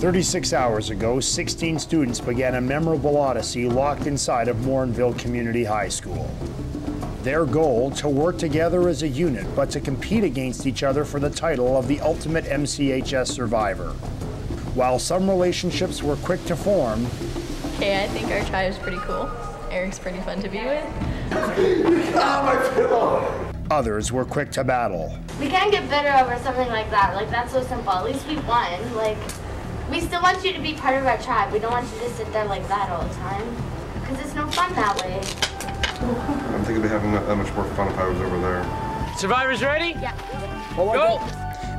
36 hours ago, 16 students began a memorable odyssey locked inside of Morinville Community High School. Their goal, to work together as a unit, but to compete against each other for the title of the ultimate MCHS survivor. While some relationships were quick to form, hey, I think our tribe is pretty cool. Eric's pretty fun to be with. Others were quick to battle. We can't get bitter over something like that. Like, that's so simple. At least we won. Like, we still want you to be part of our tribe. We don't want you to sit there like that all the time. Because it's no fun that way. I think I'd be having that much more fun if I was over there. Survivors ready? Yeah. Go!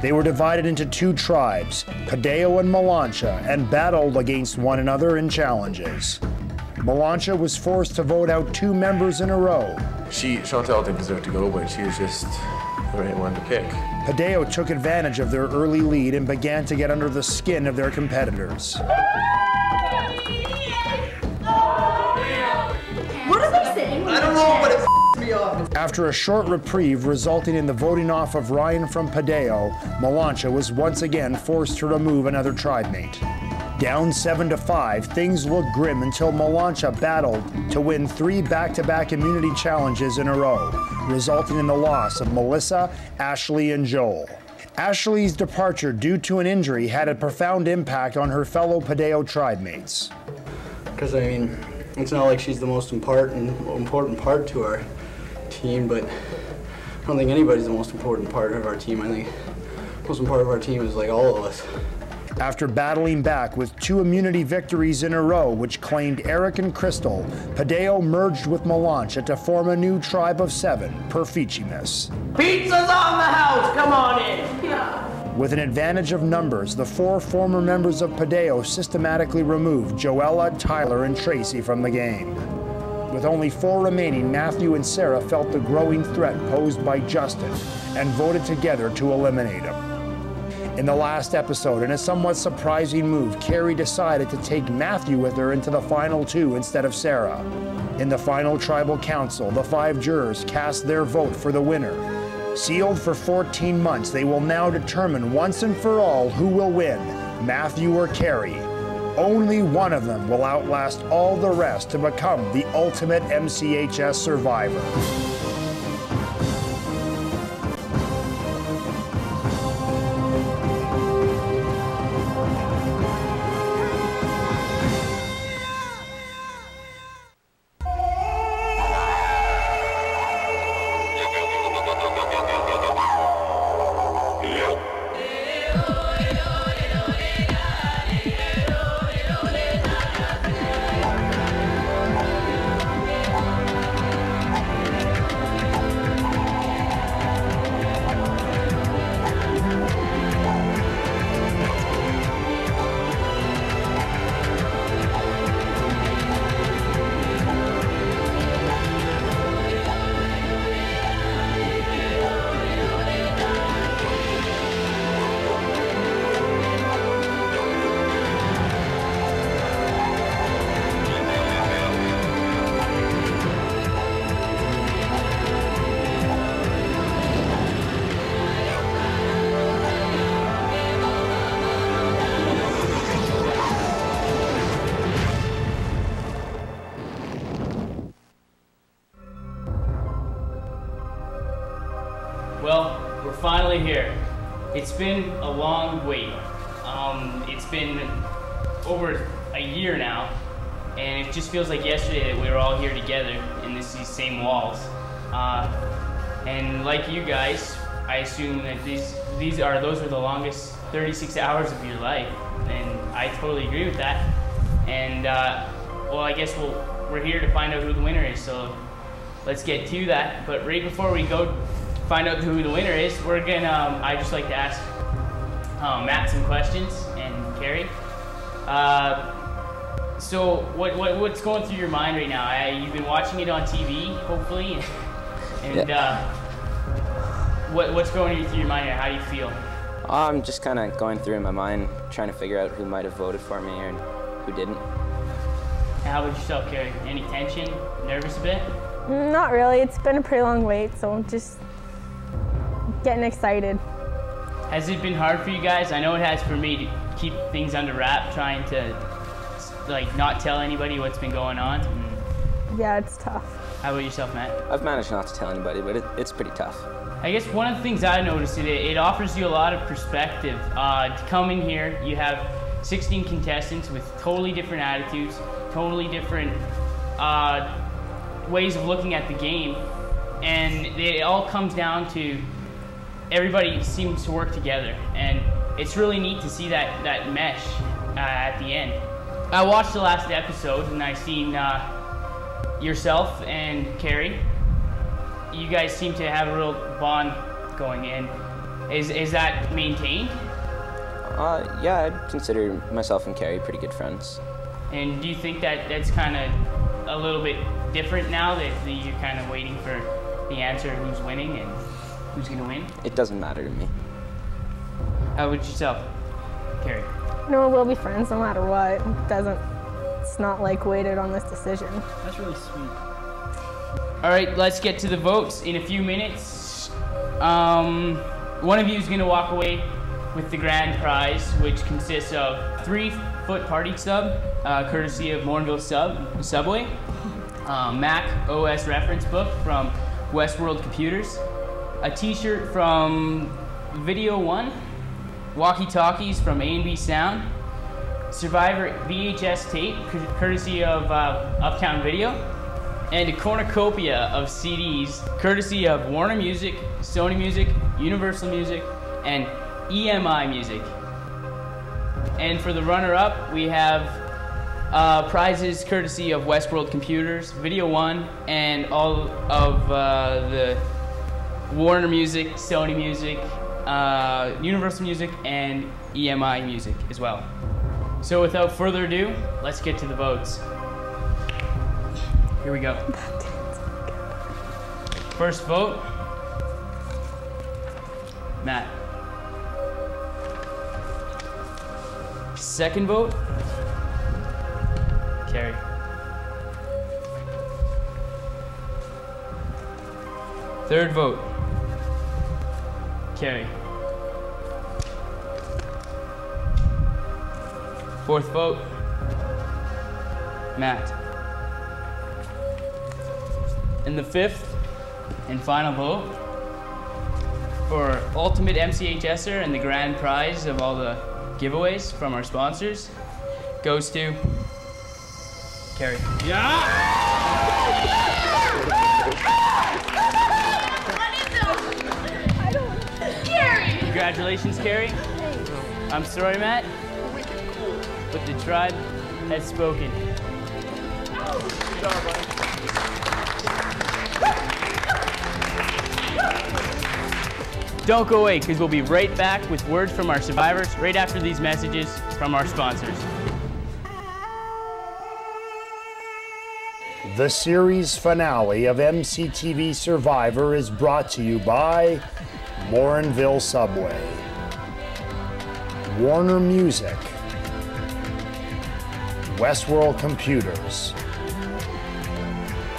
They were divided into two tribes, Padeo and Malancha, and battled against one another in challenges. Malancha was forced to vote out 2 members in a row. Chantal didn't deserve to go, but she was just the right one to pick. Padeo took advantage of their early lead and began to get under the skin of their competitors. What are they saying? I don't know, but it f***ed me off. After a short reprieve resulting in the voting off of Ryan from Padeo, Malancha was once again forced to remove another tribe mate. Down 7-5, things looked grim until Malancha battled to win 3 back-to-back immunity challenges in a row, resulting in the loss of Melissa, Ashley, and Joel. Ashley's departure due to an injury had a profound impact on her fellow Padeo tribe mates. Because, I mean, it's not like she's the most important part to our team, but I don't think anybody's the most important part of our team. I think the most important part of our team is, like, all of us. After battling back with 2 immunity victories in a row, which claimed Eric and Crystal, Padeo merged with Malancha to form a new tribe of 7, Perfichimus. Pizza's on the house, come on in. Yeah. With an advantage of numbers, the 4 former members of Padeo systematically removed Joella, Tyler, and Tracy from the game. With only 4 remaining, Matthew and Sarah felt the growing threat posed by Justin and voted together to eliminate him. In the last episode, in a somewhat surprising move, Carrie decided to take Matthew with her into the final 2 instead of Sarah. In the final tribal council, the 5 jurors cast their vote for the winner. Sealed for 14 months, they will now determine once and for all who will win, Matthew or Carrie. Only one of them will outlast all the rest to become the ultimate MCHS survivor. Well, we're finally here. It's been a long wait. It's been over a year now, and it just feels like yesterday that we were all here together in these same walls. And like you guys, I assume that those were the longest 36 hours of your life, and I totally agree with that. And well, I guess we're here to find out who the winner is, so let's get to that. But right before we go find out who the winner is, we're gonna, I'd just like to ask Matt some questions, and Carrie. So what's going through your mind right now? You've been watching it on TV, hopefully, and yeah. What's going through your mind here? How do you feel? I'm just kind of going through in my mind, trying to figure out who might have voted for me and who didn't. And how about yourself, Carrie? Any tension? Nervous a bit? Not really. It's been a pretty long wait, so I'm just getting excited. Has it been hard for you guys? I know it has for me keep things under wrap, trying to like not tell anybody what's been going on? Yeah, it's tough. How about yourself, Matt? I've managed not to tell anybody, but it's pretty tough. I guess one of the things I noticed, it offers you a lot of perspective. To come in here, you have 16 contestants with totally different attitudes, totally different ways of looking at the game, and it all comes down to everybody seems to work together, and it's really neat to see that mesh at the end. I watched the last episode, and I seen yourself and Carrie. You guys seem to have a real bond going in. Is that maintained? Yeah, I'd consider myself and Carrie pretty good friends. And do you think that that's kind of a little bit different now that you're kind of waiting for the answer of who's winning and who's going to win? It doesn't matter to me. How about yourself, Carrie? No, we'll be friends no matter what. It's not like weighted on this decision. That's really sweet. All right, let's get to the votes in a few minutes. One of you is going to walk away with the grand prize, which consists of 3-foot party sub, courtesy of Morinville Subway, Mac OS reference book from Westworld Computers, a t-shirt from Video One, walkie-talkies from A&B Sound, Survivor VHS tape, courtesy of Uptown Video, and a cornucopia of CDs, courtesy of Warner Music, Sony Music, Universal Music, and EMI Music. And for the runner-up, we have prizes courtesy of Westworld Computers, Video One, and all of the Warner Music, Sony Music, Universal Music, and EMI Music as well. So without further ado, let's get to the votes. Here we go. First vote, Matt. Second vote, Carrie. Third vote, Carrie. Fourth vote, Matt. And the fifth and final vote for Ultimate MCHSer and the grand prize of all the giveaways from our sponsors goes to Carrie. Yeah! Carrie! Congratulations, Carrie. I'm sorry, Matt, but the tribe has spoken. Good job, buddy. Don't go away, because we'll be right back with words from our survivors right after these messages from our sponsors. The series finale of MCTV Survivor is brought to you by Morinville Subway, Warner Music, Westworld Computers,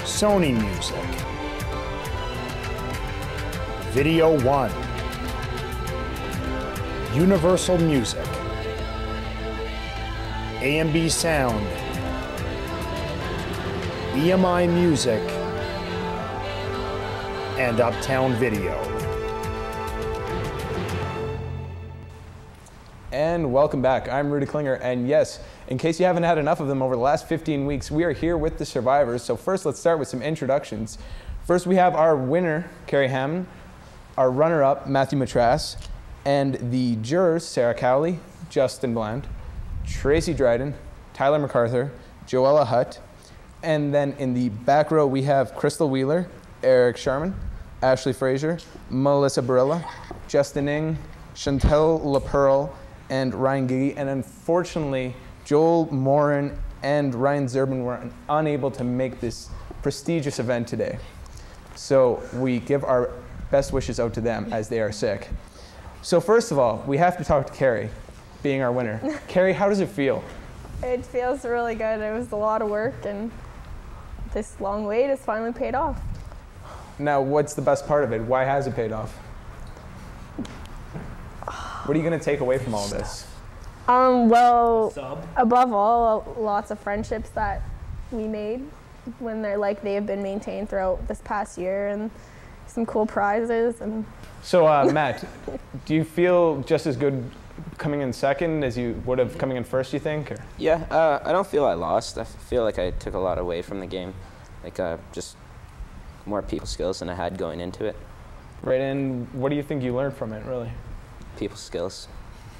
Sony Music, Video One, Universal Music, A&B Sound, EMI Music, and Uptown Video. And welcome back. I'm Rudy Klinger, and yes, in case you haven't had enough of them over the last 15 weeks, we are here with the survivors. So first, let's start with some introductions. First, we have our winner, Carrie Hammond, our runner-up, Matthew Matras, and the jurors, Sarah Cowley, Justin Bland, Tracy Dryden, Tyler MacArthur, Joella Hutt, and then in the back row, we have Crystal Wheeler, Eric Sharman, Ashley Frazier, Melissa Barilla, Justin Ing, Chantel LaPearl, and Ryan Giggy. And unfortunately, Joel Morin and Ryan Zerbin were unable to make this prestigious event today. So we give our best wishes out to them as they are sick. So first of all, we have to talk to Carrie, being our winner. Carrie, how does it feel? It feels really good. It was a lot of work, and this long wait has finally paid off. Now, what's the best part of it? Why has it paid off? What are you going to take away from all this? Well, above all, lots of friendships that we made when they have been maintained throughout this past year, and some cool prizes. And So Matt, do you feel just as good coming in second as you would have coming in first, you think? Or? Yeah, I don't feel I lost. I feel like I took a lot away from the game, like just more people skills than I had going into it. Right, and what do you think you learned from it, really? People skills.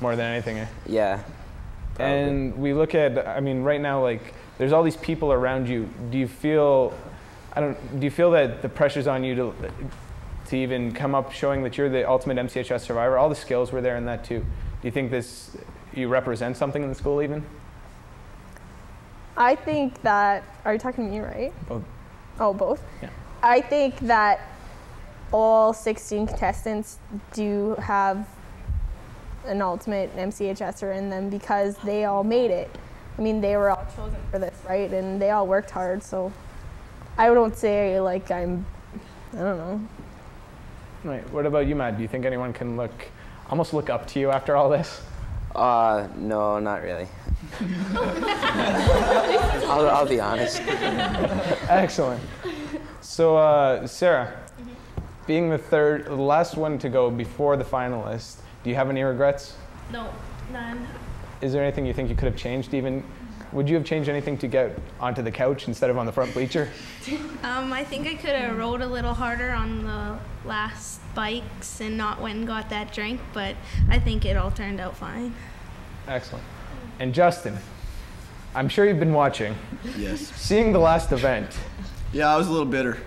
More than anything, eh? Yeah. Probably. And we look at, I mean, right now, like, there's all these people around you. Do you feel, do you feel that the pressure's on you to even come up showing that you're the ultimate MCHS survivor? All the skills were there in that too. Do you think you represent something in the school even? I think that, are you talking to me, right? Both. Oh, both? Yeah. I think that all 16 contestants do have an ultimate MCHSer in them because they all made it. I mean, they were all chosen for this, right? And they all worked hard, so I don't say like I don't know. Right, what about you, Matt? Do you think anyone can almost look up to you after all this? No, not really. I'll be honest. Excellent. So, Sarah, being the last one to go before the finalists, do you have any regrets? No, none. Is there anything you think you could have changed even? Would you have changed anything to get onto the couch instead of on the front bleacher? I think I could have rode a little harder on the last bikes and not went and got that drink, but I think it all turned out fine. Excellent. And Justin, I'm sure you've been watching. Yes. Seeing the last event. Yeah, I was a little bitter.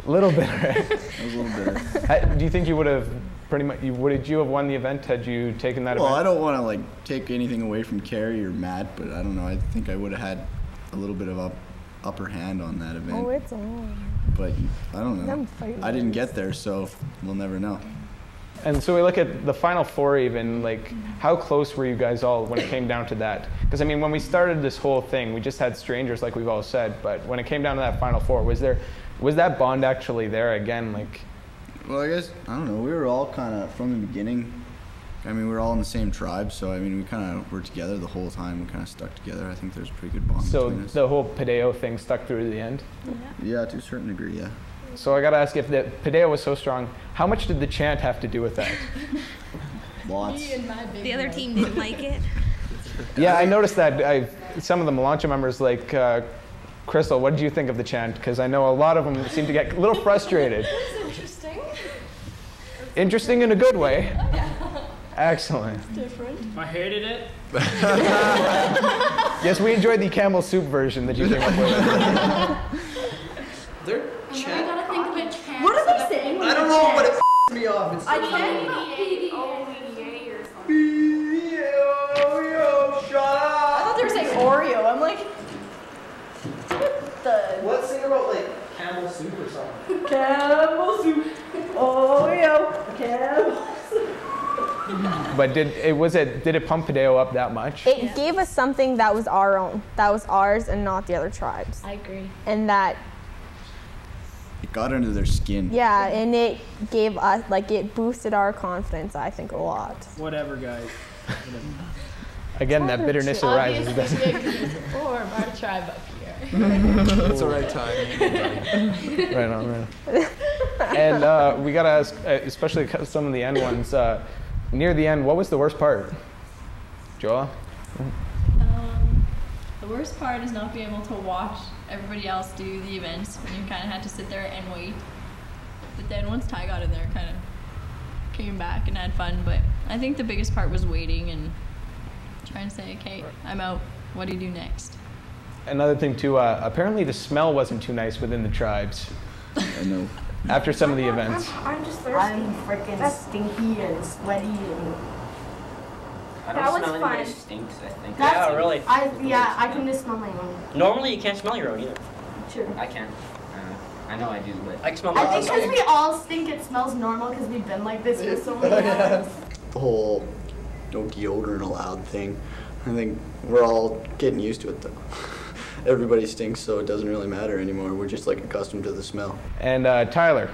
A little bitter. I was a little bitter. Do you think you would have would you have won the event had you taken that event? Well, I don't want to take anything away from Carrie or Matt, but I don't know. I think I would have had a little bit of upper hand on that event. Oh, it's on. But I don't know. I didn't get there, so we'll never know. And so we look at the final four even, how close were you guys all when it came down to that? Because I mean, when we started this whole thing, we just had strangers like we've all said, but when it came down to that final four, was that bond actually there again? Well, I guess, I don't know, we were all kind of, from the beginning, I mean, we were all in the same tribe, so I mean, we kind of were together the whole time. We kind of stuck together. I think there's a pretty good bond between us. So the whole Padeo thing stuck through to the end? Yeah, to a certain degree, yeah. So I got to ask, if the Padeo was so strong, how much did the chant have to do with that? Lots. The other team didn't like it. Yeah, I noticed that. Some of the Melancha members, like Crystal, what did you think of the chant? Because I know a lot of them seem to get a little frustrated. It was interesting. Interesting in a good way. Excellent. It's different. I hated it. Yes, we enjoyed the camel soup version that you came up with. They're chant. gotta think of a chant. What are they saying? I don't know, but it f***s me off. It's I so can't. I thought they were saying Oreo. I'm like, what the? Let's sing about camel soup or something. Camel soup. Oreo. Camel soup. But did it pump Padeo up that much? It gave us something that was our own, that was ours and not the other tribes. I agree. And that, It got under their skin. yeah, and it gave us, it boosted our confidence, I think, a lot. Whatever, guys. Again, that bitterness arises, doesn't it? Form our tribe up here. It's the right time. Right on, right on. And we got to ask, especially some of the end ones, near the end, what was the worst part? Joa? The worst part is not being able to watch everybody else do the events when you kind of had to sit there and wait. But then once Ty got in there, kind of came back and had fun. But I think the biggest part was waiting and trying to say, okay, I'm out. What do you do next? Another thing too, apparently the smell wasn't too nice within the tribes. I know. After some of the events. I'm just thirsty. I'm freaking stinky and sweaty and. I don't smell anybody stinks, I think. That's, yeah, really. I can just smell my own. Normally you can't smell your own either. True. I can't. I know I do, but I can smell I my think own. because we all stink, it smells normal because we've been like this for so many years. The whole no deodorant allowed thing. I think we're all getting used to it though. Everybody stinks, so it doesn't really matter anymore. We're just accustomed to the smell. And Tyler,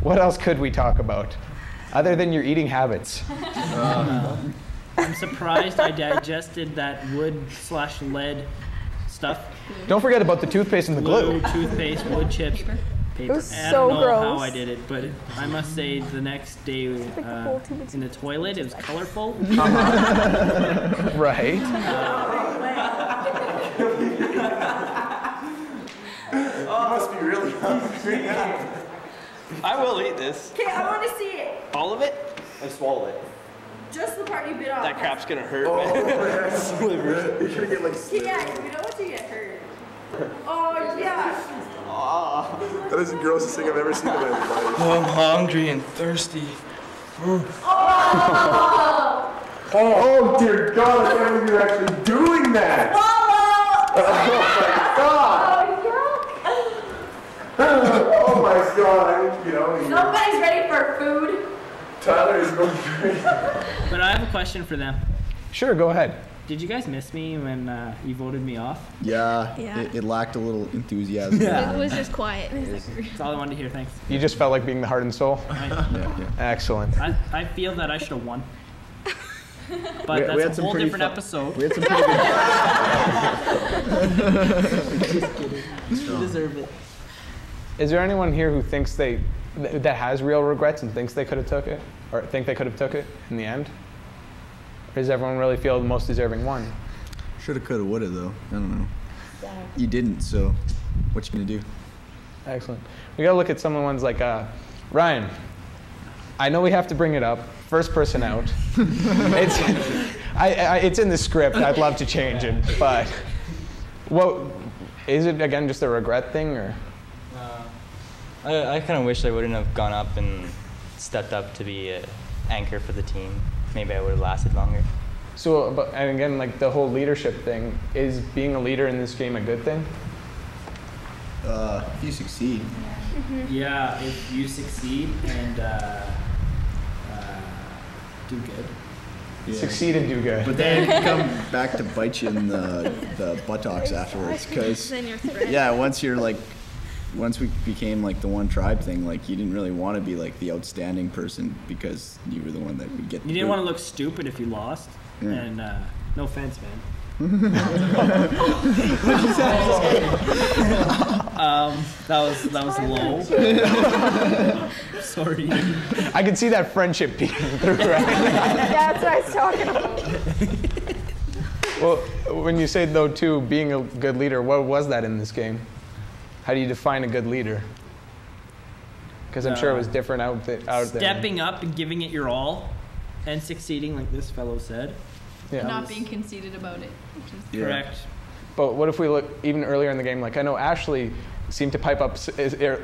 what else could we talk about other than your eating habits? I'm surprised I digested that wood/lead stuff. Don't forget about the toothpaste and the glue. Toothpaste, wood chips, paper. It was I so don't know gross. how I did it, but I must say the next day in the toilet, it was colorful. Right. Must be really hungry. I will eat this. Okay, I want to see it. All of it? I swallowed it. Just the part you bit off. That crap's gonna hurt, Oh, man. You're gonna get like. Yeah, we don't want you to get hurt. Oh, yeah. That is the grossest thing I've ever seen in my life. Oh, I'm hungry and thirsty. Oh dear God! I can't believe you're actually doing that. Oh my God! I need to get out of here. Somebody's ready for food. Tyler is going crazy. But I have a question for them. Sure, go ahead. Did you guys miss me when you voted me off? Yeah, Yeah. it lacked a little enthusiasm. It was just quiet. That's all I wanted to hear, thanks. You just felt like being the heart and soul? Yeah. Excellent. I feel that I should have won. But We had that's a some whole pretty different episode. We had some pretty good. You deserve it. Is there anyone here who thinks that has real regrets and thinks they could have took it? Or think they could have took it in the end? Or does everyone really feel the most deserving one? Shoulda, coulda, woulda though. I don't know. You didn't, so what you gonna do? Excellent. We gotta look at some of the ones like Ryan. I know we have to bring it up. First person out. It's in the script. I'd love to change it, but what is it again? Just a regret thing, or? I kind of wish I wouldn't have gone up and stepped up to be an anchor for the team. Maybe I would have lasted longer. So, and again, like the whole leadership thing, is being a leader in this game a good thing? If you succeed. Yeah, if you succeed and do good. Yeah. Succeed and do good. But then it come back to bite you in the buttocks afterwards, because Then you're threatened. yeah, once we became like the one tribe thing, like you didn't really want to be like the outstanding person because you were the one that would get. You didn't want to look stupid if you lost. Yeah. And no offense, man. That was low. Sorry. I can see that friendship peeking through, right? Yeah, that's what I was talking about. Well, when you say though too, being a good leader, what was that in this game? How do you define a good leader? Because I'm sure it was different out there. Stepping up and giving it your all, and succeeding, like this fellow said. Yeah. Not being conceited about it. Which is Correct. But what if we look even earlier in the game? Like I know Ashley seemed to pipe up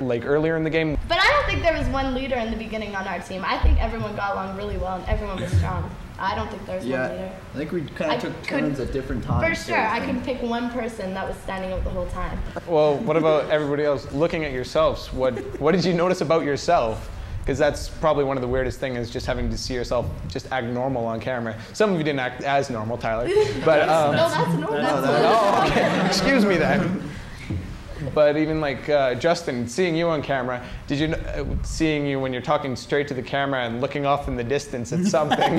like earlier in the game. But I don't think there was one leader in the beginning on our team. I think everyone got along really well and everyone was strong. I don't think there was one leader. I think we kind of took turns at different times. For sure, I could pick one person that was standing up the whole time. Well, what about everybody else? Looking at yourselves, what did you notice about yourself? Because that's probably one of the weirdest things, is just having to see yourself just act normal on camera. Some of you didn't act as normal, Tyler. But no, that's normal. oh, okay. Excuse me then. But even like Justin, seeing you on camera, did you seeing you when you're talking straight to the camera and looking off in the distance at something?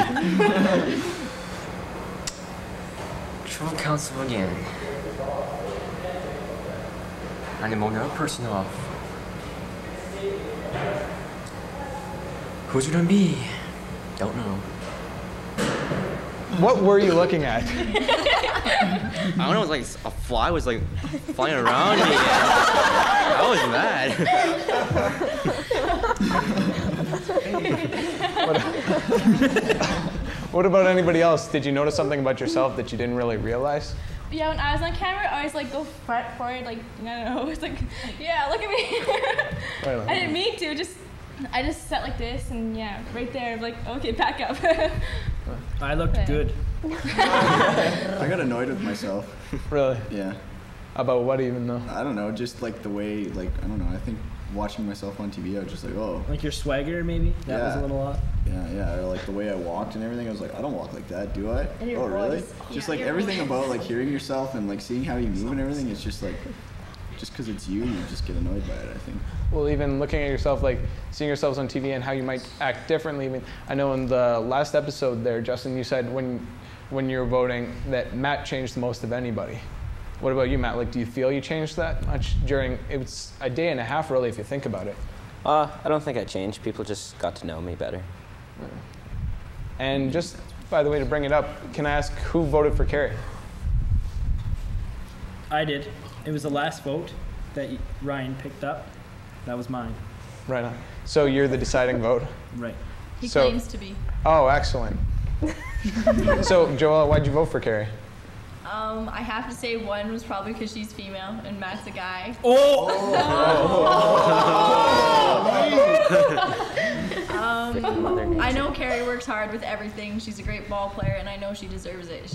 True counsel again. 아니 뭔가 personal. Who's it gonna be? Don't know. What were you looking at? I don't know, it was like a fly was like flying around me. I was mad. What about anybody else? Did you notice something about yourself that you didn't really realize? Yeah, when I was on camera, I always like go forward, like I don't know, it's like, yeah, look at me. I didn't mean to, I just sat like this and yeah, right there, like okay, back up. I looked good. I got annoyed with myself. Really? Yeah. About what even though? I don't know, just like the way, like, I don't know, I think watching myself on TV, I was just like, oh. Like your swagger, maybe? That was a little off? Yeah, or like the way I walked and everything, I was like, I don't walk like that, do I? And your really? voice. Just Yeah, like your everything voice. about like hearing yourself and like seeing how you move and everything, it's just like, just because it's you just get annoyed by it, I think. Well, even looking at yourself, like seeing yourselves on TV and how you might act differently. I mean, I know in the last episode there, Justin, you said when you were voting that Matt changed the most of anybody. What about you, Matt? Like, do you feel you changed that much during, it was a day and a half really if you think about it. I don't think I changed. People just got to know me better. And just, by the way, to bring it up, can I ask who voted for Carrie? I did. It was the last vote that Ryan picked up. That was mine. Right on. So you're the deciding vote? Right. He claims to be. Oh, excellent. So, Joella, why'd you vote for Carrie? I have to say one was probably because she's female and Matt's a guy. I know Carrie works hard with everything. She's a great ball player, and I know she deserves it.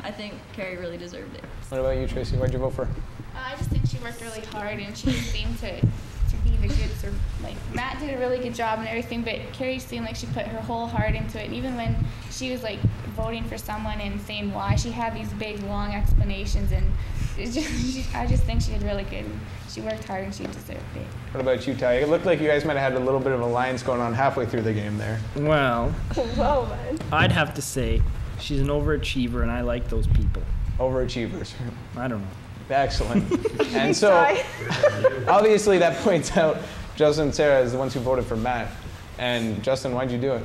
I think Carrie really deserved it. What about you, Tracy? Why'd you vote for? I just think she worked really hard, and she seemed to be the good sort of, like, Matt did a really good job and everything, but Carrie seemed like she put her whole heart into it. And even when she was like voting for someone and saying why, she had these big long explanations, and I just think she did really good. She worked hard and she deserved it. What about you, Ty? It looked like you guys might have had a little bit of alliance going on halfway through the game there. Well, Whoa, man. I'd have to say she's an overachiever, and I like those people. Overachievers. I don't know. Excellent. And so, obviously that points out Justin and Sarah as the ones who voted for Matt. And Justin, why'd you do it?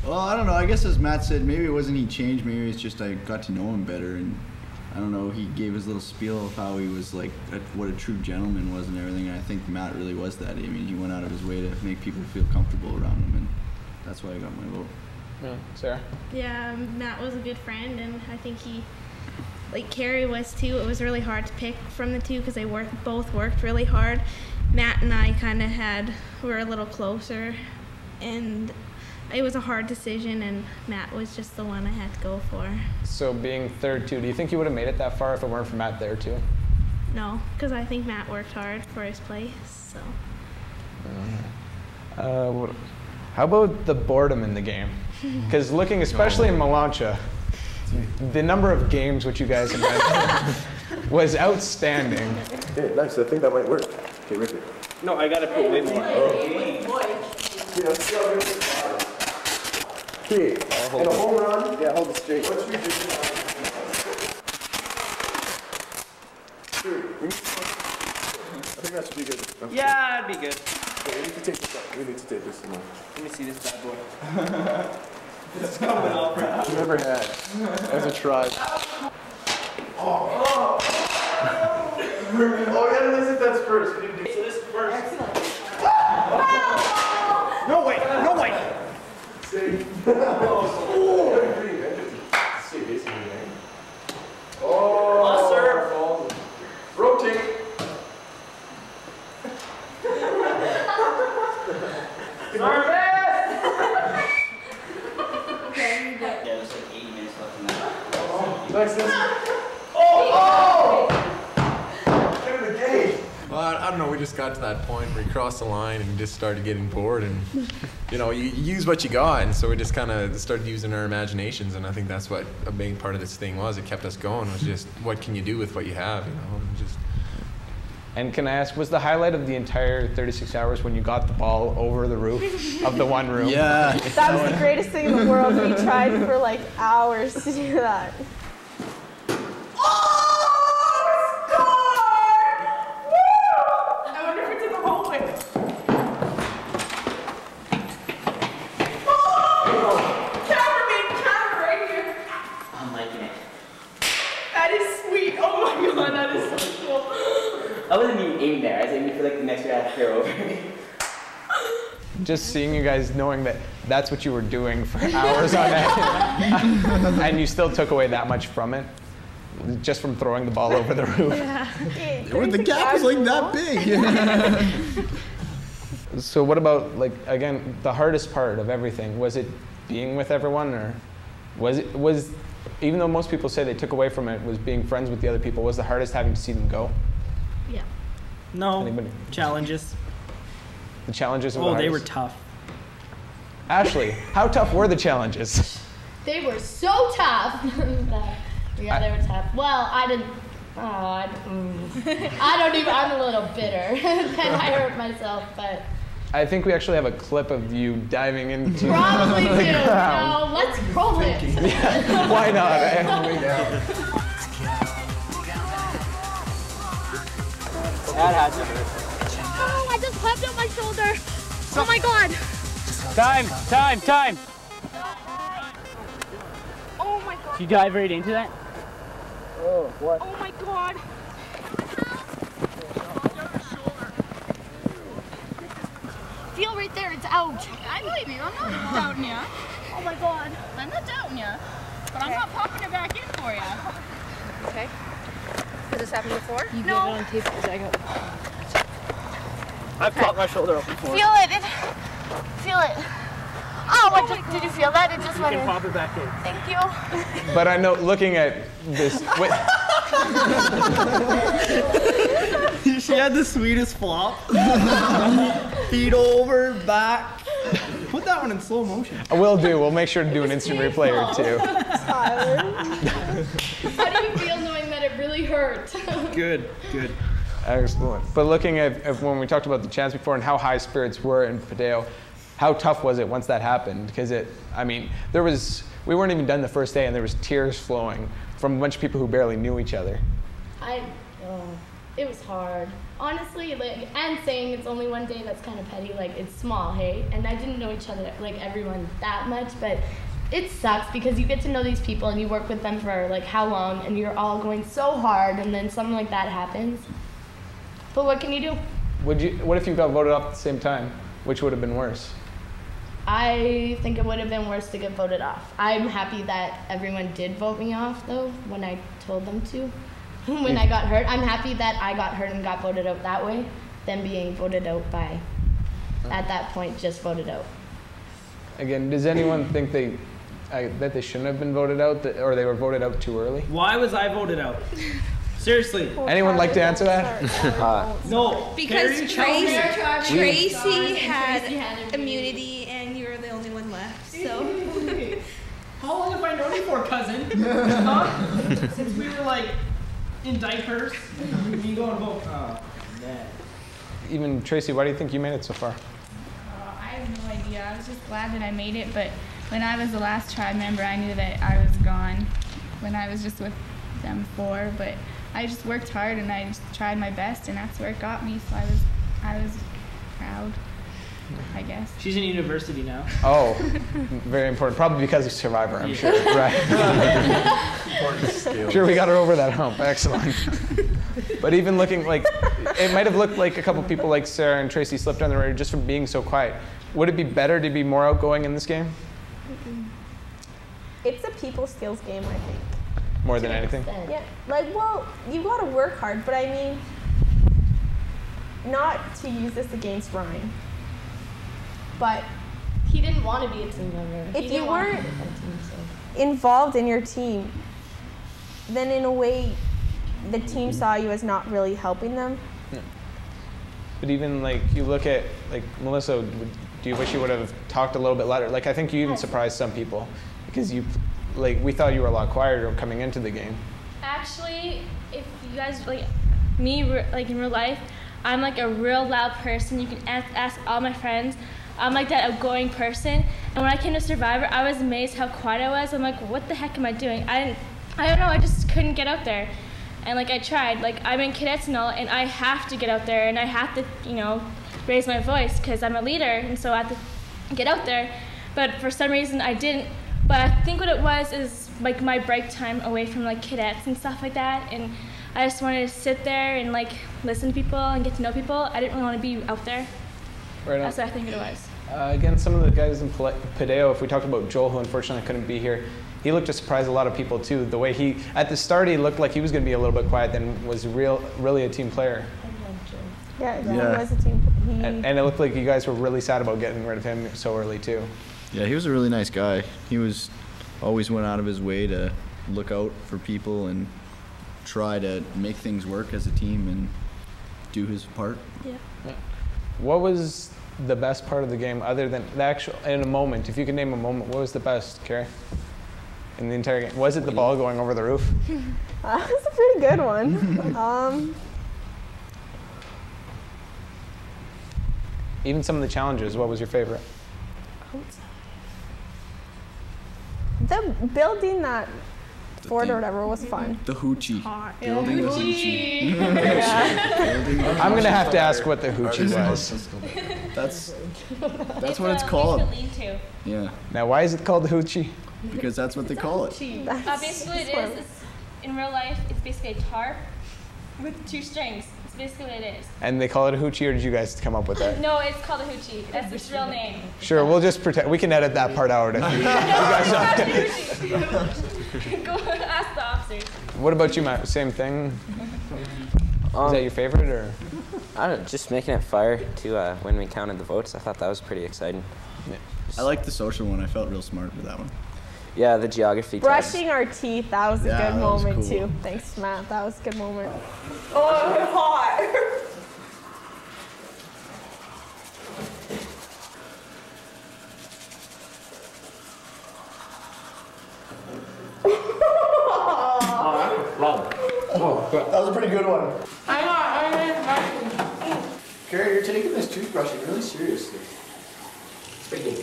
Well, I don't know. I guess as Matt said, maybe it wasn't he changed. Maybe it's just I got to know him better, and I don't know. He gave his little spiel of how he was like what a true gentleman was and everything. And I think Matt really was that. I mean, he went out of his way to make people feel comfortable around him, and that's why I got my vote. Yeah, Sarah? Yeah, Matt was a good friend, and I think he, like Carrie was too. It was really hard to pick from the two because they both worked really hard. Matt and I kind of were a little closer, and it was a hard decision, and Matt was just the one I had to go for. So being third too, do you think you would have made it that far if it weren't for Matt there too? No, because I think Matt worked hard for his place, so. How about the boredom in the game? Because looking especially in Malancha, the number of games which you guys invented was outstanding. Okay, nice. I think that might work. Okay, rip it. No, I gotta put way more. Okay, and a home run. Yeah, hold it straight. What's your I think that should be good. Okay. Yeah, it'd be good. Okay, we need to take this out. We need to take this one. Let me see this bad boy. It's coming off. Never had. As a tribe. Oh, yeah, listen, that's first. So this is first. Excellent. No way! No way! See? Oh, rotate. Yeah, there's like 80 minutes left in that. Nice. Oh! End of the game. Well, I don't know. We just got to that point where we crossed the line and just started getting bored, and you use what you got, and so we just kind of started using our imaginations, and I think that's what a main part of this thing was. It kept us going. Was just what can you do with what you have, and just. And can I ask, was the highlight of the entire 36 hours when you got the ball over the roof of the one room? Yeah. That was the greatest thing in the world. We tried for like hours to do that. I wonder if it's in the hallway. Camera right here. I'm liking it. That is sweet. Oh my god, that is so cool. I wasn't even aiming there. I was aiming for like the next guy to throw over. Just seeing you guys knowing that that's what you were doing for hours on end, and you still took away that much from it, just from throwing the ball over the roof. Yeah. The gap was like that big. So what about, like, again, the hardest part of everything? Was it being with everyone, or was even though most people say they took away from it, was being friends with the other people, was the hardest having to see them go? Yeah. No. Anybody? Challenges. The challenges were Oh, the they were hardest? tough. Ashley, how tough were the challenges? They were so tough. Yeah, they were tough. Well, I don't even, I'm a little bitter that I hurt myself, but. I think we actually have a clip of you diving into Probably the do. ground. No, let's roll it. Yeah, why not? That had to hurt. Oh, I just popped up my shoulder. Oh my God. Time. Oh my God. Did you dive right into that? Oh, what? Oh my God. Feel right there, it's out. I believe you. I'm not doubting you. Oh my God. I'm not doubting you. But I'm not popping it back in for you. Okay. Has this happened before? You get it on tape because I got. I've popped my shoulder up before. Feel it. Feel it. Oh, did you feel that? It just went in. You can pop it back in. Thank you. But I know, looking at this. She had the sweetest flop. Feet over, back. Put that one in slow motion. Will do. We'll make sure to do an instant replay or two. How do you feel knowing that it really hurt? Good. Excellent. But looking at when we talked about the chants before and how high spirits were in Padeo, how tough was it once that happened? Because we weren't even done the first day and there was tears flowing from a bunch of people who barely knew each other. It was hard. Honestly, and saying it's only one day, that's kind of petty. Like, it's small, hey? And I didn't know each other, like, everyone that much, but it sucks because you get to know these people and you work with them for, like, how long, and you're all going so hard, and then something like that happens. But what can you do? What if you got voted off at the same time? Which would have been worse? I think it would have been worse to get voted off. I'm happy that everyone did vote me off, though, when I told them to. When I got hurt, I'm happy that I got hurt and got voted out that way than being voted out by, at that point, just voted out. Again, does anyone think that they shouldn't have been voted out, or they were voted out too early? Why was I voted out? Seriously. Anyone like to answer that? No. Because Tracy had immunity and you were the only one left, so. How long have I known you for, cousin? Huh? Since we were like in diapers. You go and vote. Oh, man. Even Tracy, why do you think you made it so far? I have no idea. I was just glad that I made it, but when I was the last tribe member, I knew that I was gone when I was just with them four, but I just worked hard and I just tried my best, and that's where it got me, so I was proud, I guess. She's in university now. Oh, very important. Probably because of Survivor, I'm sure. Right. Sure, we got her over that hump. Excellent. But even looking like, it might have looked like a couple people like Sarah and Tracy slipped on the radar just from being so quiet. Would it be better to be more outgoing in this game? It's a people skills game, I think. More than anything? Yeah, well, you gotta work hard, but I mean, not to use this against Ryan, but he didn't want to be a team member. If you weren't involved in your team, then in a way, the team saw you as not really helping them. Yeah. But even like, you look at, like, Melissa, do you wish you would have talked a little bit louder? Like, I think you even surprised some people because we thought you were a lot quieter coming into the game. Actually, if you guys, like, me, like, in real life, I'm, like, a real loud person. You can ask all my friends. I'm, like, that outgoing person. And when I came to Survivor, I was amazed how quiet I was. I'm like, what the heck am I doing? I don't know, I just couldn't get out there. And, like, I tried. Like, I'm in cadets and all, and I have to get out there, and I have to, raise my voice because I'm a leader, and so I have to get out there. But for some reason, I didn't. But I think what it was is, like, my break time away from, like, cadets and stuff like that. And I just wanted to sit there and, like, listen to people and get to know people. I didn't really want to be out there. Right on. That's what I think it was. Again, some of the guys in Padeo, if we talked about Joel, who unfortunately couldn't be here, he looked to surprise a lot of people too. The way at the start, he looked like he was going to be a little bit quiet, then was really a team player. Yeah, he was a team. And it looked like you guys were really sad about getting rid of him so early too. Yeah, he was a really nice guy. He always went out of his way to look out for people and try to make things work as a team and do his part. Yeah. What was the best part of the game other than the actual, in a moment, if you could name a moment, what was the best, Carrie? In the entire game? Was it the ball going over the roof? It was a pretty a good one. Even some of the challenges, what was your favorite? The building that fort or whatever was fun. The hoochie. Building the hoochie. hoochie. I'm gonna have to ask what the hoochie was. That's what it's called. Yeah. Now, why is it called the hoochie? Because that's what they call it. Basically, it is. In real life, it's basically a tarp with 2 strings. It's basically what it is. And they call it a hoochie, or did you guys come up with that? No, it's called a hoochie. That's its real name. Sure, we'll just pretend. We can edit that part out if you guys Go ask the officers. What about you, Matt? Same thing? Is that your favorite, or? I don't know, just making it fire to when we counted the votes. I thought that was pretty exciting. Yeah. I liked the social one. I felt real smart with that one. Yeah, the geography test. Brushing our teeth, that was a Yeah, good that was moment cool. too. Thanks, Matt. That was a good moment. Oh, it's hot. That was a pretty good one. Carrie, you're taking this toothbrushing really seriously. Freaking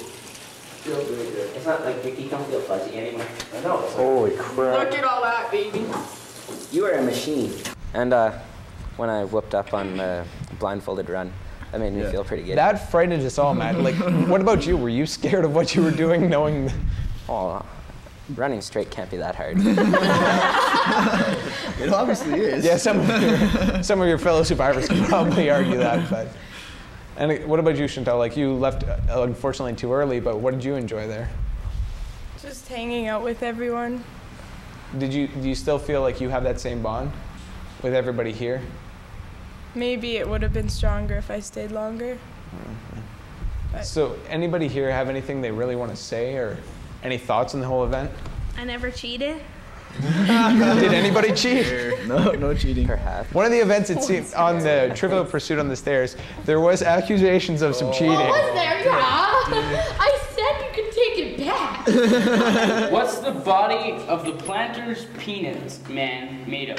feels really good. It's not like you don't feel fuzzy anymore. I know. Holy crap. Look at all that, baby. You are a machine. And when I whooped up on the blindfolded run, that made me feel pretty good. That frightened us all, Matt. Like, what about you? Were you scared of what you were doing, knowing? Oh, running straight can't be that hard. It obviously is. Yeah, some of your fellow survivors can probably argue that. But, and what about you, Chantal? Like, you left unfortunately too early, but what did you enjoy there? Just hanging out with everyone. Do you still feel like you have that same bond with everybody here? Maybe it would have been stronger if I stayed longer. So, anybody here have anything they really want to say, or any thoughts on the whole event? I never cheated. Did anybody cheat? No cheating. Perhaps. One of the events it seemed on the Trivial Pursuit on the stairs, there was accusations of some cheating. What was there? Yeah. I said you could take it back. What's the body of the planter's peanuts man made of?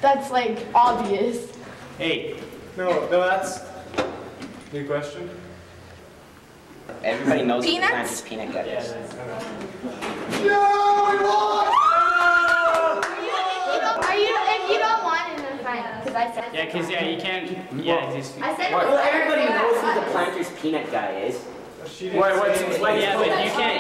That's like obvious. Hey. No, that's. New question? Everybody knows Peanuts? what the planter's peanut gut is. No, we lost! If you don't want it, then fine. Because I said. Yeah, because you can't. Yeah, just. I said. Well, everybody knows who the planter's peanut guy is. Yeah, but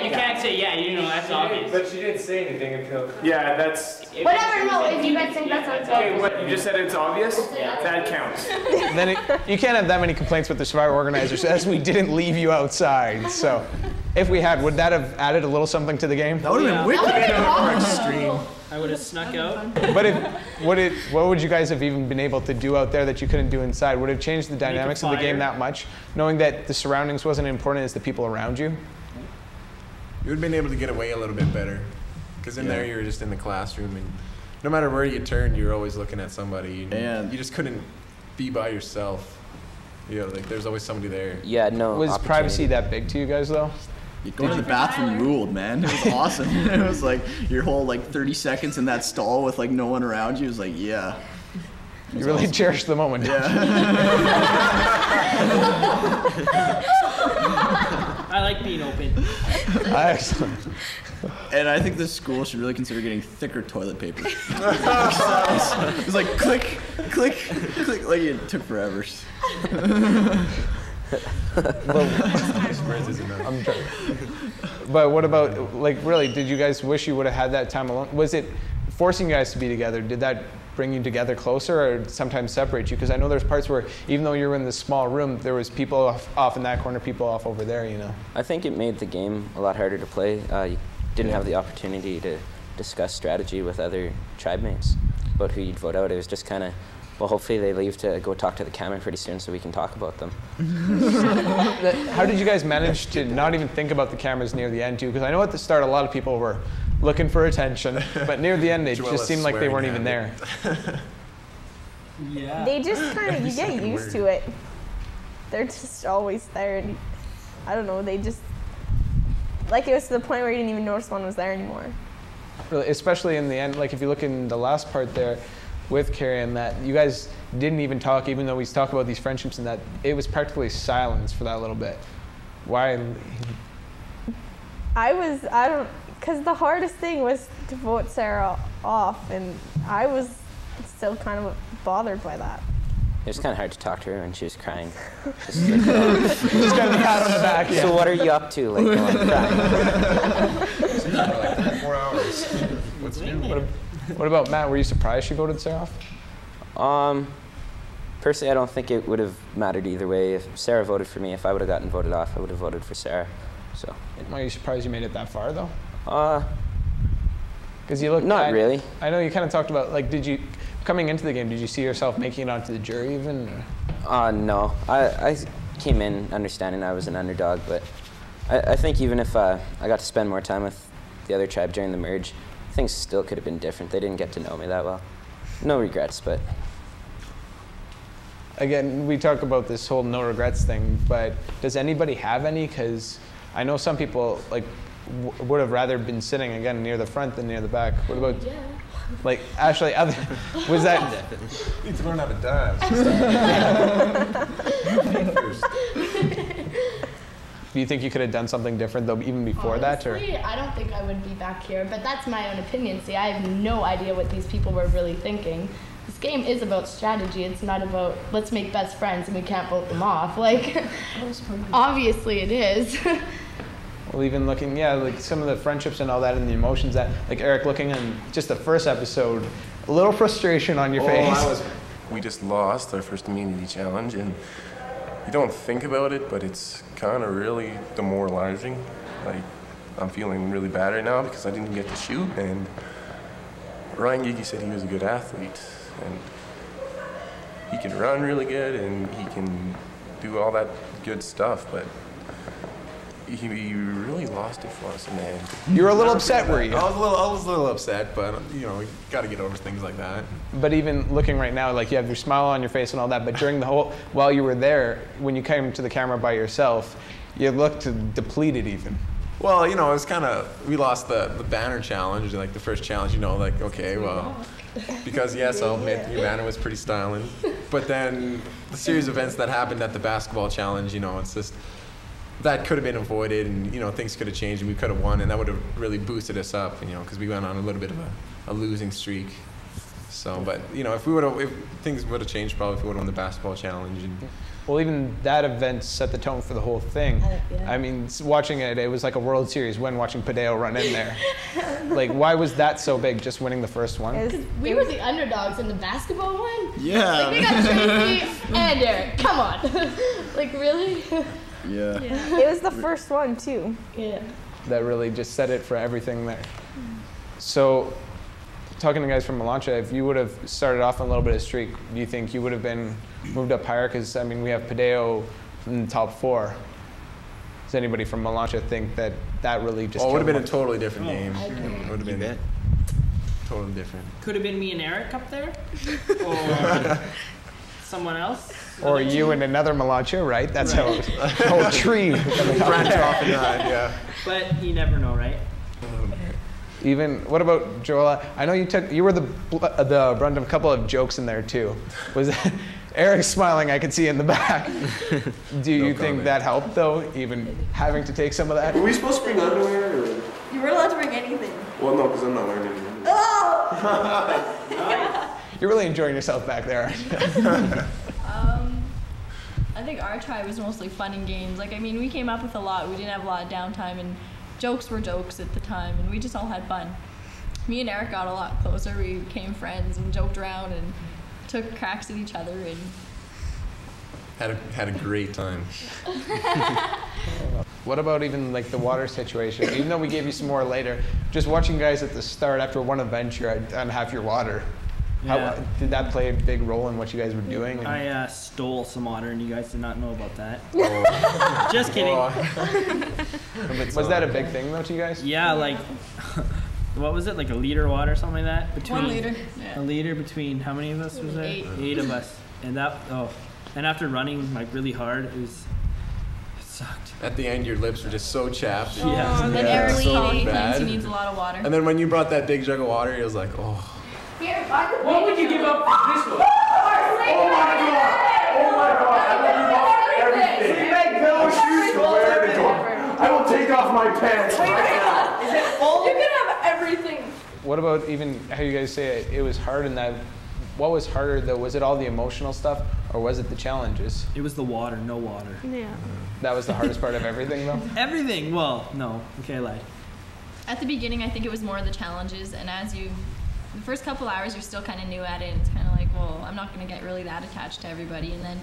you can't say you know that's obvious. But she didn't say anything until. Yeah, that's. Whatever. No, if you guys think that sounds Hey, what? You just said it's obvious? Yeah. That counts. Then you can't have that many complaints with the Survivor organizers as we didn't leave you outside. So, if we had, would that have added a little something to the game? That would have been wicked. Extreme. I would have snuck out. But what would you guys have even been able to do out there that you couldn't do inside? Would it have changed the dynamics of the game that much, knowing that the surroundings wasn't as important as the people around you? You would have been able to get away a little bit better. Because in there, you were just in the classroom, and no matter where you turned, you were always looking at somebody. And you just couldn't be by yourself. You know, like there's always somebody there. Yeah, no. Was privacy that big to you guys, though? Going to the bathroom ruled, man. It was awesome. It was like your whole 30 seconds in that stall with no one around you. It was like, yeah. You really cherished the moment. Yeah. I like being open. Excellent. And I think this school should really consider getting thicker toilet paper. It was like click, click, click. Like it took forever. I'm trying. But what about, really, did you guys wish you would have had that time alone? Was it forcing you guys to be together? Did that bring you together closer, or sometimes separate you? Because I know there's parts where, even though you were in this small room, there was people off in that corner, people off over there, you know? I think it made the game a lot harder to play. You didn't have the opportunity to discuss strategy with other tribe mates about who you'd vote out. It was just kind of, well, hopefully they leave to go talk to the camera pretty soon so we can talk about them. How did you guys manage to not even think about the cameras near the end, too? Because I know at the start a lot of people were looking for attention, but near the end it just seemed like they weren't even there. Yeah. They just kind of, you get used to it. They're just always there, and I don't know, they just, it was to the point where you didn't even notice one was there anymore. really, especially in the end. Like if you look in the last part there with Carrie and that, you guys didn't even talk, even though we talk about these friendships and that, it was practically silence for that little bit. Why? Because the hardest thing was to vote Sarah off, and I was still kind of bothered by that. It was kind of hard to talk to her when she was crying. Just kind of pat on the back. Yeah. So what are you up to? Like, while I'm crying? Like 4 hours. What's new? What about Matt? Were you surprised she voted Sarah off? Personally, I don't think it would have mattered either way. If Sarah voted for me, if I would have gotten voted off, I would have voted for Sarah. So. Are you surprised you made it that far, though? Because you look. Not really. I know you kind of talked about, like, coming into the game, did you see yourself making it onto the jury even? No. I came in understanding I was an underdog, but I think even if I got to spend more time with the other tribe during the merge, things still could have been different. They didn't get to know me that well. No regrets, but. Again, we talk about this whole no regrets thing, but does anybody have any? Because I know some people like would have rather been sitting again near the front than near the back. What about, like, Ashley? Was that? You need to learn how to dance. Do you think you could have done something different though, even before that? Or? I don't think I would be back here, but that's my own opinion. See, I have no idea what these people were really thinking. This game is about strategy. It's not about let's make best friends and we can't vote them off. Like, obviously it is. Well, even looking, like some of the friendships and all that and the emotions that, like Eric, looking in just the first episode, a little frustration on your face. We just lost our first immunity challenge, and you don't think about it, but it's kind of really demoralizing. Like, I'm feeling really bad right now because I didn't get to shoot, and Ryan Gigi said he was a good athlete, and he can run really good, and he can do all that good stuff, but he really lost it for us in the end. You were a little upset, were you? I was a little upset, but you know, you got to get over things like that. But even looking right now, like you have your smile on your face and all that, but during the while you were there, when you came to the camera by yourself, you looked depleted even. Well, you know, it was kind of, we lost the banner challenge, like the first challenge, you know, like, okay, well, because yes, I'll admit your banner was pretty styling. But then the series of events that happened at the basketball challenge, you know, it's just, that could have been avoided, and you know, things could have changed and we could have won, and that would have really boosted us up, you know, because we went on a little bit of a losing streak. So, but you know, if things would have changed, probably if we would have won the basketball challenge. And well, even that event set the tone for the whole thing. I mean, watching it, it was like a World Series when watching Padeo run in there. Like, why was that so big, just winning the first one? Because we were the underdogs in the basketball one. Yeah. Like, we got Tracy and Eric. Come on. Like, really? Yeah. It was the first one, too. Yeah. That really just set it for everything there. So, talking to guys from Melancha, if you would have started off on a little bit of streak, do you think you would have been moved up higher? Because, I mean, we have Padeo in the top 4. Does anybody from Melancha think that really just... Oh, it would have been a totally different game. It would have been it. Totally different. Could have been me and Eric up there, or someone else. Or you and another Melancha, right? That's how a whole tree. Branch off and yeah. But you never know, right? Even, what about Joella? I know you were the brunt of a couple of jokes in there too. Was that, Eric's smiling, I could see in the back. Do you think that helped though, even having to take some of that? Were we supposed to bring underwear? Or? You were allowed to bring anything. Well, no, because I'm not wearing anything. Oh! You're really enjoying yourself back there, aren't you? I think our tribe was mostly fun and games. Like, I mean, we came up with a lot. We didn't have a lot of downtime, and jokes were jokes at the time, and we just all had fun. Me and Eric got a lot closer. We became friends and joked around and took cracks at each other and had a great time. What about even like the water situation? Even though we gave you some more later, just watching you guys at the start after one event, you're on half your water. Yeah. How, did that play a big role in what you guys were doing? I stole some water, and you guys did not know about that. Oh. Just kidding. Was that a big thing though to you guys? Yeah, like, what was it, like a liter of water, something like that? 1 liter. Yeah. A liter between how many of us was there? 8 of us. And and after running like really hard, it was sucked. At the end, your lips were just so chapped. Yeah. And then Eric's calling, claims he needs a lot of water. And then when you brought that big jug of water, he was like, oh. Here, by the way. What would you give up for this one? I will take off my pants right now. Is it full? You can have everything. What about even how you guys say it was hard in that? What was harder though? Was it all the emotional stuff or was it the challenges? It was the water, no water. Yeah. That was the hardest part of everything though? Everything, well, no. Okay, I lied. At the beginning, I think it was more of the challenges, and the first couple hours, you're still kind of new at it, and it's kind of like, well, I'm not going to get really that attached to everybody, and then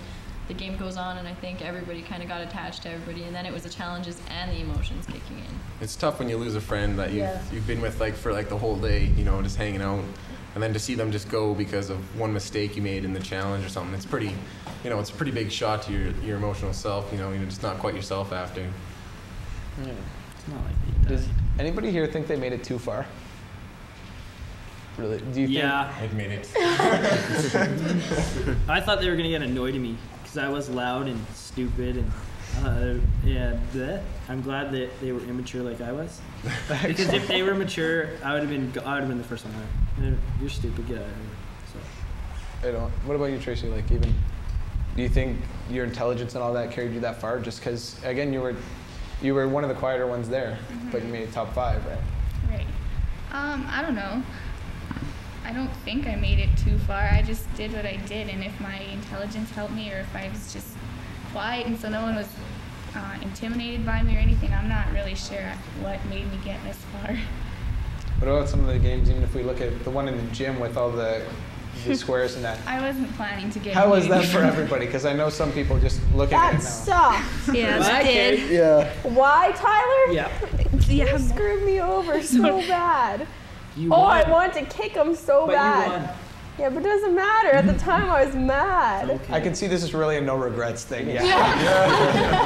the game goes on, and I think everybody kind of got attached to everybody, and then it was the challenges and the emotions kicking in. It's tough when you lose a friend that you've been with for the whole day, just hanging out, and then to see them just go because of one mistake you made in the challenge or something. It's pretty, it's a pretty big shot to your emotional self. You're just not quite yourself after. Yeah. It's not like Does anybody here think they made it too far? Really? Do you think? Yeah. I've made it. I thought they were gonna get annoyed at me because I was loud and stupid and I'm glad that they were immature like I was. Because if they were mature, I would have been the first one there. You're stupid. Get out of here. So. What about you, Tracy? Like, do you think your intelligence and all that carried you that far? Just because, again, you were one of the quieter ones there, but you made top 5, right? Right. I don't know. I don't think I made it too far. I just did what I did, and if my intelligence helped me, or if I was just quiet and so no one was intimidated by me or anything, I'm not really sure what made me get this far. What about some of the games, even if we look at the one in the gym with all the squares and that? I wasn't planning to get How was that for everybody? Because I know some people just look at it now. That sucks. Yeah, it did. Yeah. Why, Tyler? Yeah. You screwed me over so bad. You I won. wanted to kick him so But bad. you won. Yeah, but it doesn't matter. At the time, I was mad. Okay. I can see this is really a no regrets thing. Yeah.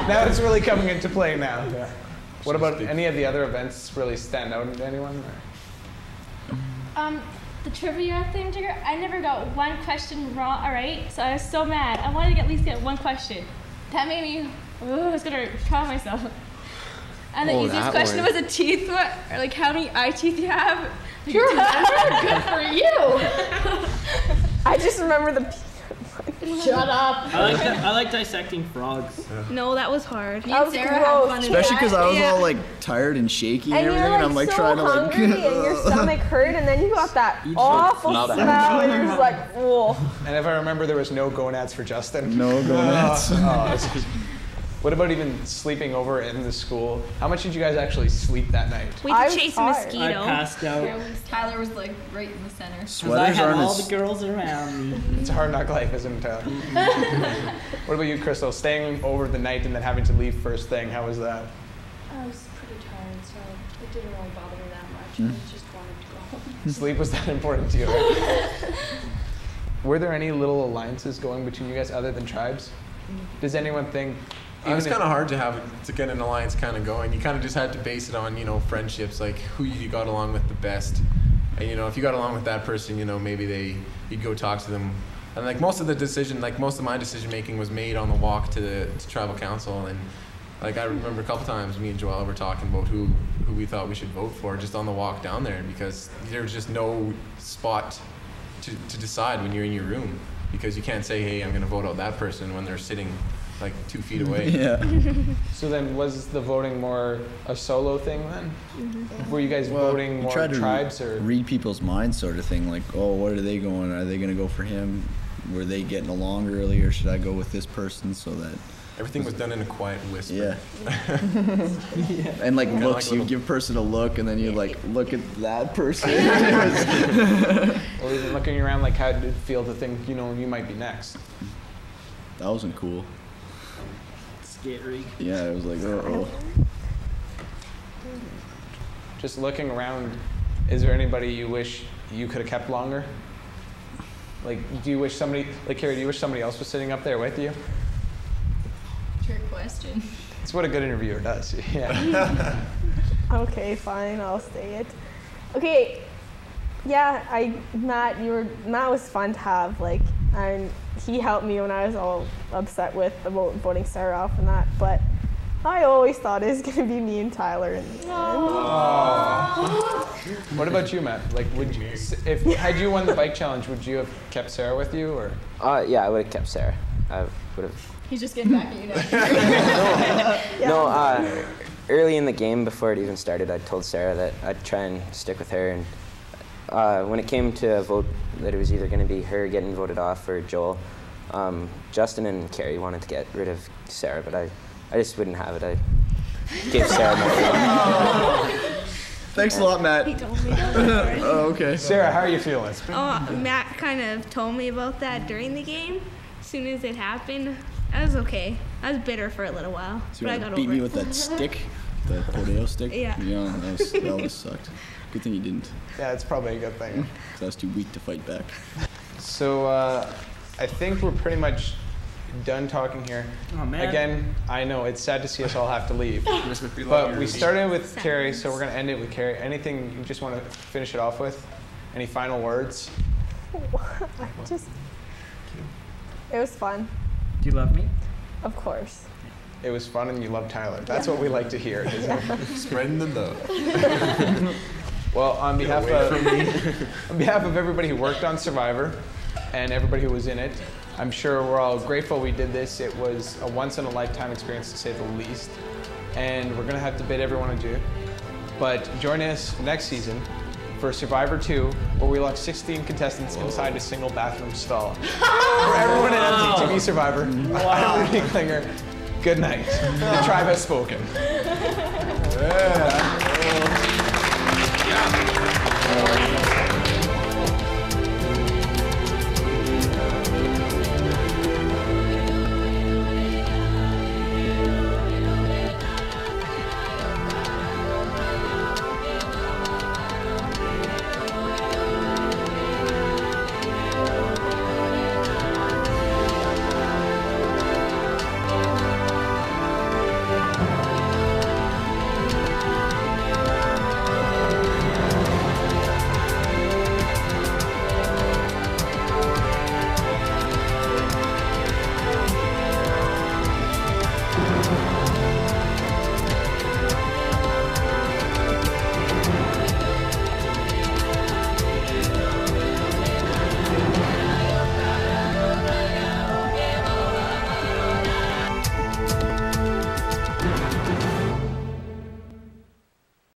Now it's really coming into play now. Yeah. What about any of the other events really stand out to anyone? The trivia thing, Jigger, I never got one question wrong, alright? So I was so mad. I wanted to at least get one question. That made me, I was gonna try myself. And the easiest question was a teeth one, or like how many eye teeth you have. You remember? Good for you. I just remember the Shut up. I like dissecting frogs. No, that was hard. That was gross. Especially because I was all like tired and shaky and everything, and I'm like so trying to like. hungry and your stomach hurt, and then you got that awful smell, and you're just like, whoa. And if I remember, there was no gonads for Justin. No gonads. What about even sleeping over in the school? How much did you guys actually sleep that night? We had to chase a mosquito. I passed out. Tyler was like right in the center. Because I had all the girls around me. It's a hard knock life, isn't it, Tyler? What about you, Crystal? Staying over the night and then having to leave first thing, how was that? I was pretty tired, so it didn't really bother me that much. I just wanted to go home. Sleep was that important to you, right? Were there any little alliances going between you guys other than tribes? Does anyone think... It was kind of hard to get an alliance kind of going. You kind of just had to base it on, friendships, like who you got along with the best. And, if you got along with that person, maybe you'd go talk to them. And like most of my decision making was made on the walk to tribal council. And like I remember a couple times me and Joella were talking about who we thought we should vote for just on the walk down there, because there was just no spot to decide when you're in your room, because you can't say, hey, I'm going to vote out that person when they're sitting like 2 feet away. Yeah. So then was the voting more a solo thing then? Mm-hmm. Were you guys voting more tribes or? Read people's minds sort of thing, like, oh, what are they going? Are they going to go for him? Were they getting along early, or should I go with this person so that... Everything was done in a quiet whisper. Yeah. And like looks, you give person a look and then you like look at that person. Or even looking around, like how did it feel to think, you might be next? That wasn't cool. Scary. Yeah, it was like, oh. Just looking around, is there anybody you wish you could have kept longer? Like, do you wish somebody, like Carrie, do you wish somebody else was sitting up there with you? Trick question. It's what a good interviewer does. Yeah. Okay, fine, I'll say it. Okay, yeah, Matt was fun to have, like, and he helped me when I was all upset with the voting Sarah off and that, but I always thought it was gonna be me and Tyler in the end. What about you, Matt? Like, would you, if had you won the bike challenge, would you have kept Sarah with you, or? Yeah, I would have kept Sarah. I would have. He's just getting back at you now. No, early in the game, before it even started, I told Sarah that I'd try and stick with her. And when it came to a vote, that it was either going to be her getting voted off or Joel, Justin and Carrie wanted to get rid of Sarah, but I just wouldn't have it. I gave Sarah my vote. Thanks a lot, Matt. He told me that. Oh, okay. Sarah, how are you feeling? Matt kind of told me about that during the game. As soon as it happened, I was okay. I was bitter for a little while, So but I you got beat over me it. with that stick, the Podeo stick? Yeah. Yeah, that was sucked. Good thing you didn't. Yeah, it's probably a good thing. Because I was too weak to fight back. So I think we're pretty much done talking here. Oh, man. Again, I know it's sad to see us all have to leave, but we started with Carrie, so we're gonna end it with Carrie. Anything you just want to finish it off with? Any final words? It was fun. Do you love me? Of course. It was fun and you love Tyler. That's what we like to hear. Isn't it? Spreading the love. Well, on behalf of everybody who worked on Survivor and everybody who was in it, I'm sure we're all grateful we did this. It was a once-in-a-lifetime experience, to say the least. And we're going to have to bid everyone adieu. But join us next season for Survivor 2, where we lock 16 contestants inside a single bathroom stall. For everyone at MCTV Survivor, I'm Rudy Klinger. Good night. The tribe has spoken. Yeah.